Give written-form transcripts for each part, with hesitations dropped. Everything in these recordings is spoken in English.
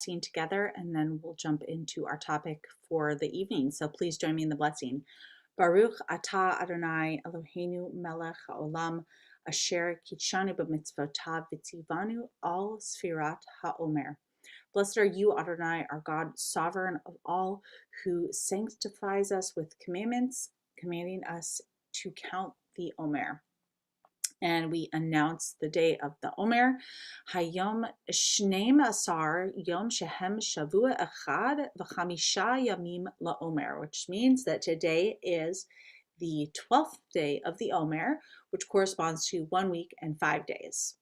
together, and then we'll jump into our topic for the evening. So please join me in the blessing. Baruch atah Adonai Eloheinu melech haolam asher kitshanu b'mitzvotav v'tzivanu al sfirat haomer. Blessed are you, Adonai, our God, sovereign of all, who sanctifies us with commandments, commanding us to count the Omer. And we announce the day of the Omer. Hayom Shneim Asar Yom Shehem Shavua Echad V'chamisha Yamim LaOmer, which means that today is the 12th day of the Omer, which corresponds to 1 week and 5 days.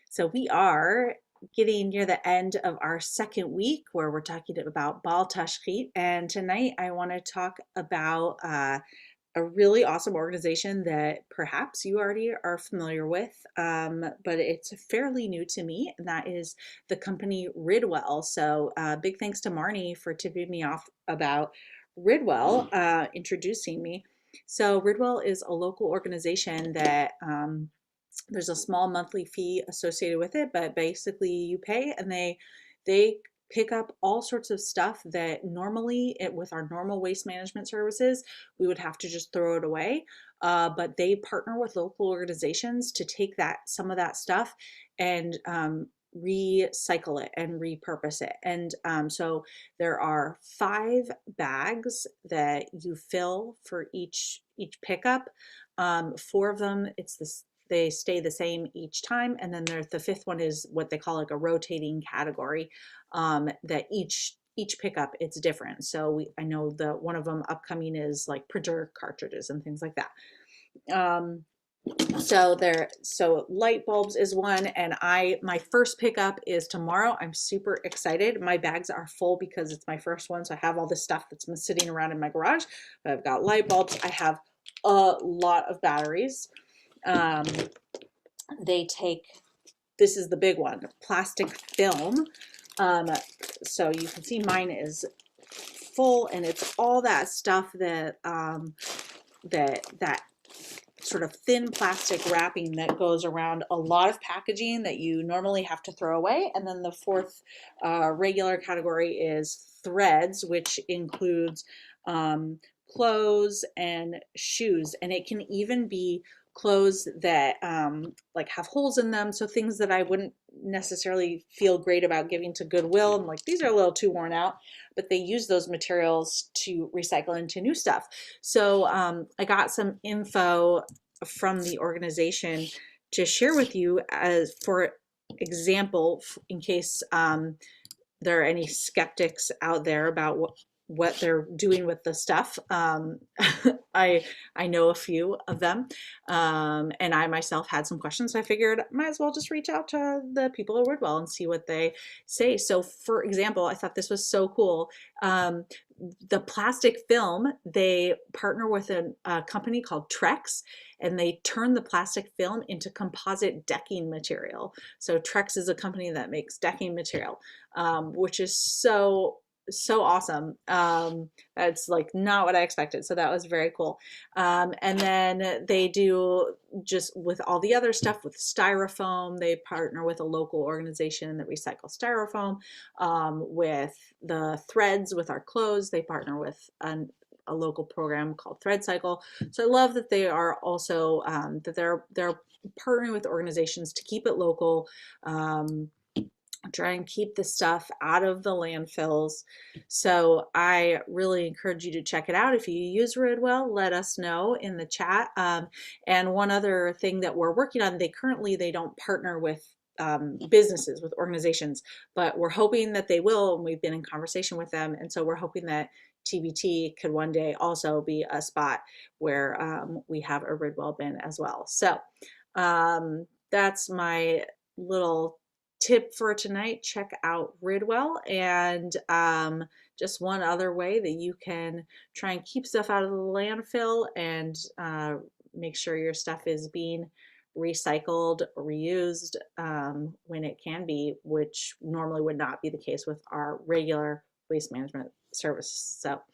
So we are getting near the end of our second week where we're talking about Baal Tashchit. And tonight I want to talk about a really awesome organization that perhaps you already are familiar with, but it's fairly new to me, and that is the company Ridwell. So big thanks to Marnie for tipping me off about Ridwell, introducing me. So Ridwell is a local organization that there's a small monthly fee associated with it, but basically you pay and they pick up all sorts of stuff that normally with our normal waste management services, we would have to just throw it away. But they partner with local organizations to take some of that stuff and recycle it and repurpose it. And so there are 5 bags that you fill for each pickup. 4 of them, they stay the same each time, and then there's the 5th one is what they call like a rotating category, that each pickup it's different. So I know the one of them upcoming is like printer cartridges and things like that. So light bulbs is one, and my first pickup is tomorrow. I'm super excited. My bags are full because it's my first one, so I have all this stuff that's been sitting around in my garage. But I've got light bulbs. I have a lot of batteries. This is the big one, plastic film. So you can see mine is full, and it's all that stuff that that sort of thin plastic wrapping that goes around a lot of packaging that you normally have to throw away. And then the 4th regular category is threads, which includes clothes and shoes, and it can even be clothes that like have holes in them, so things that I wouldn't necessarily feel great about giving to Goodwill. I'm like, these are a little too worn out, but they use those materials to recycle into new stuff. So I got some info from the organization to share with you, as for example, in case there are any skeptics out there about what they're doing with the stuff. I know a few of them, and I myself had some questions. So I figured might as well just reach out to the people at Wordwell and see what they say. So for example, I thought this was so cool. The plastic film, they partner with a company called Trex, and they turn the plastic film into composite decking material. So Trex is a company that makes decking material, which is so awesome. That's like not what I expected. So that was very cool. And then they do just with all the other stuff with styrofoam. They partner with a local organization that recycles styrofoam. With the threads with our clothes, they partner with a local program called Thread Cycle. So I love that they are also that they're partnering with organizations to keep it local. Try and keep the stuff out of the landfills. So I really encourage you to check it out. If you use Ridwell, let us know in the chat. And one other thing that we're working on, they don't partner with businesses, with organizations, but we're hoping that they will, and we've been in conversation with them. And so we're hoping that TBT could one day also be a spot where we have a Ridwell bin as well. So that's my little tip for tonight. Check out Ridwell. And just one other way that you can try and keep stuff out of the landfill and make sure your stuff is being recycled, reused when it can be, which normally would not be the case with our regular waste management service. So